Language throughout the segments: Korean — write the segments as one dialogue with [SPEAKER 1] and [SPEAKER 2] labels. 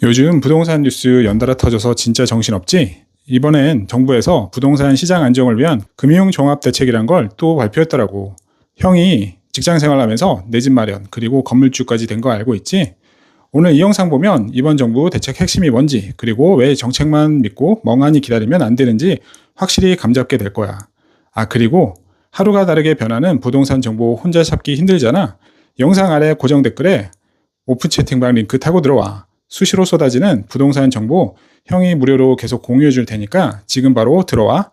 [SPEAKER 1] 요즘 부동산 뉴스 연달아 터져서 진짜 정신없지? 이번엔 정부에서 부동산 시장 안정을 위한 금융종합대책이란 걸 또 발표했더라고. 형이 직장 생활하면서 내 집 마련 그리고 건물주까지 된 거 알고 있지? 오늘 이 영상 보면 이번 정부 대책 핵심이 뭔지 그리고 왜 정책만 믿고 멍하니 기다리면 안 되는지 확실히 감잡게 될 거야. 그리고 하루가 다르게 변하는 부동산 정보 혼자 찾기 힘들잖아. 영상 아래 고정 댓글에 오픈 채팅방 링크 타고 들어와. 수시로 쏟아지는 부동산 정보 형이 무료로 계속 공유해 줄 테니까 지금 바로 들어와.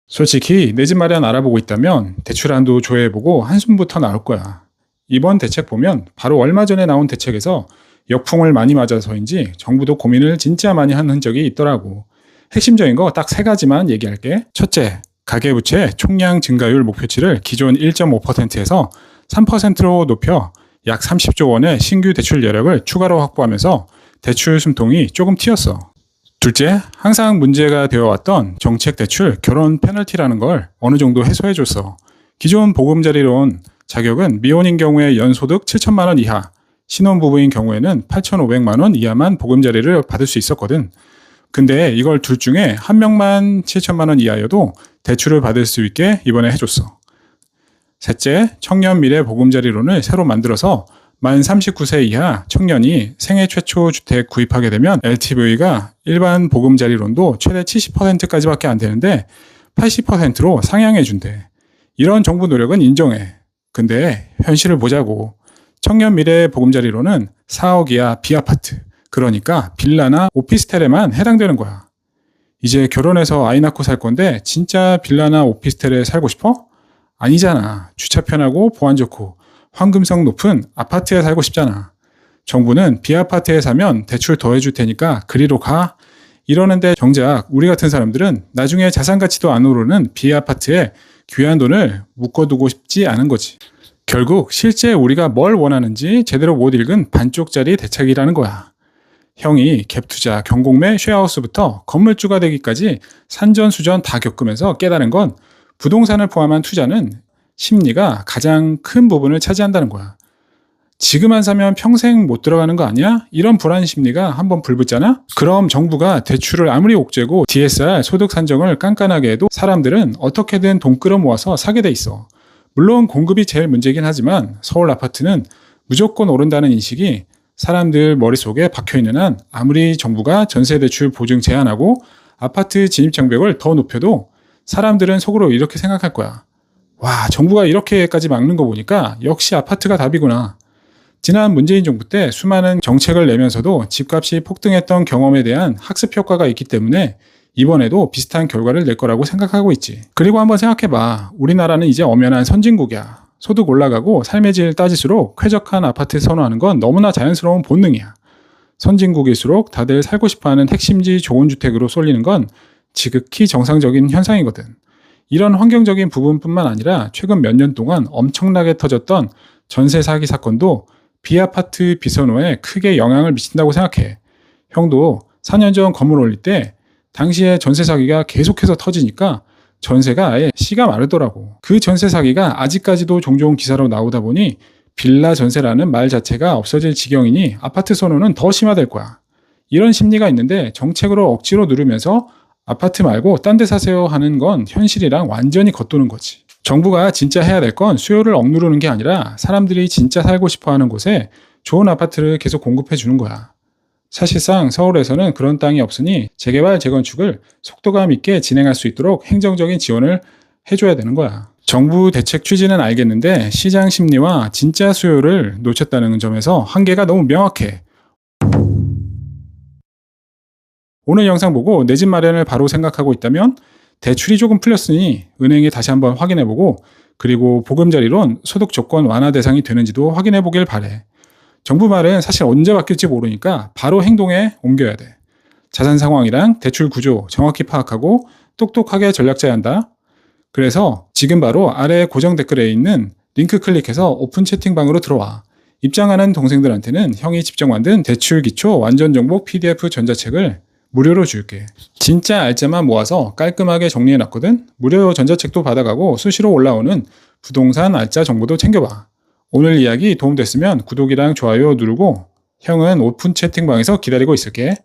[SPEAKER 1] 솔직히 내 집 마련 알아보고 있다면 대출 한도 조회해보고 한숨부터 나올 거야. 이번 대책 보면 바로 얼마 전에 나온 대책에서 역풍을 많이 맞아서인지 정부도 고민을 진짜 많이 한 흔적이 있더라고. 핵심적인 거 딱 3가지만 얘기할게. 첫째, 가계부채 총량 증가율 목표치를 기존 1.5%에서 3%로 높여 약 30조 원의 신규 대출 여력을 추가로 확보하면서 대출 숨통이 조금 튀었어. 둘째, 항상 문제가 되어왔던 정책 대출 결혼 페널티라는 걸 어느 정도 해소해줬어. 기존 보금자리론 자격은 미혼인 경우에 연소득 7천만 원 이하, 신혼부부인 경우에는 8,500만 원 이하만 보금자리를 받을 수 있었거든. 근데 이걸 둘 중에 한 명만 7천만 원 이하여도 대출을 받을 수 있게 이번에 해줬어. 셋째, 청년 미래 보금자리론을 새로 만들어서 만 39세 이하 청년이 생애 최초 주택 구입하게 되면 LTV가 일반 보금자리론도 최대 70%까지밖에 안 되는데 80%로 상향해 준대. 이런 정부 노력은 인정해. 근데 현실을 보자고. 청년 미래 보금자리론은 4억 이하 비아파트, 그러니까 빌라나 오피스텔에만 해당되는 거야. 이제 결혼해서 아이 낳고 살 건데 진짜 빌라나 오피스텔에 살고 싶어? 아니잖아. 주차 편하고 보안 좋고 황금성 높은 아파트에 살고 싶잖아. 정부는 비아파트에 사면 대출 더 해줄 테니까 그리로 가. 이러는데 정작 우리 같은 사람들은 나중에 자산 가치도 안 오르는 비아파트에 귀한 돈을 묶어두고 싶지 않은 거지. 결국 실제 우리가 뭘 원하는지 제대로 못 읽은 반쪽짜리 대책이라는 거야. 형이 갭투자, 경공매, 쉐어하우스부터 건물주가 되기까지 산전수전 다 겪으면서 깨달은 건 부동산을 포함한 투자는 심리가 가장 큰 부분을 차지한다는 거야. 지금 안 사면 평생 못 들어가는 거 아니야? 이런 불안 심리가 한번 불붙잖아? 그럼 정부가 대출을 아무리 옥죄고 DSR 소득 산정을 깐깐하게 해도 사람들은 어떻게든 돈 끌어모아서 사게 돼 있어. 물론 공급이 제일 문제긴 하지만 서울 아파트는 무조건 오른다는 인식이 사람들 머릿속에 박혀있는 한 아무리 정부가 전세대출 보증 제한하고 아파트 진입장벽을 더 높여도 사람들은 속으로 이렇게 생각할 거야. 와, 정부가 이렇게까지 막는 거 보니까 역시 아파트가 답이구나. 지난 문재인 정부 때 수많은 정책을 내면서도 집값이 폭등했던 경험에 대한 학습 효과가 있기 때문에 이번에도 비슷한 결과를 낼 거라고 생각하고 있지. 그리고 한번 생각해봐. 우리나라는 이제 엄연한 선진국이야. 소득 올라가고 삶의 질 따질수록 쾌적한 아파트 선호하는 건 너무나 자연스러운 본능이야. 선진국일수록 다들 살고 싶어하는 핵심지 좋은 주택으로 쏠리는 건 지극히 정상적인 현상이거든. 이런 환경적인 부분뿐만 아니라 최근 몇 년 동안 엄청나게 터졌던 전세 사기 사건도 비아파트 비선호에 크게 영향을 미친다고 생각해. 형도 4년 전 건물 올릴 때 당시에 전세 사기가 계속해서 터지니까 전세가 아예 씨가 마르더라고. 그 전세 사기가 아직까지도 종종 기사로 나오다 보니 빌라 전세라는 말 자체가 없어질 지경이니 아파트 선호는 더 심화될 거야. 이런 심리가 있는데 정책으로 억지로 누르면서 아파트 말고 딴 데 사세요 하는 건 현실이랑 완전히 겉도는 거지. 정부가 진짜 해야 될 건 수요를 억누르는 게 아니라 사람들이 진짜 살고 싶어하는 곳에 좋은 아파트를 계속 공급해 주는 거야. 사실상 서울에서는 그런 땅이 없으니 재개발, 재건축을 속도감 있게 진행할 수 있도록 행정적인 지원을 해줘야 되는 거야. 정부 대책 취지는 알겠는데 시장 심리와 진짜 수요를 놓쳤다는 점에서 한계가 너무 명확해. 오늘 영상 보고 내 집 마련을 바로 생각하고 있다면 대출이 조금 풀렸으니 은행에 다시 한번 확인해보고 그리고 보금자리론 소득 조건 완화 대상이 되는지도 확인해보길 바래. 정부 말은 사실 언제 바뀔지 모르니까 바로 행동에 옮겨야 돼. 자산 상황이랑 대출 구조 정확히 파악하고 똑똑하게 전략 짜야 한다. 그래서 지금 바로 아래 고정 댓글에 있는 링크 클릭해서 오픈 채팅방으로 들어와. 입장하는 동생들한테는 형이 직접 만든 대출 기초 완전 정복 PDF 전자책을 무료로 줄게. 진짜 알짜만 모아서 깔끔하게 정리해놨거든. 무료 전자책도 받아가고 수시로 올라오는 부동산 알짜 정보도 챙겨봐. 오늘 이야기 도움됐으면 구독이랑 좋아요 누르고 형은 오픈 채팅방에서 기다리고 있을게.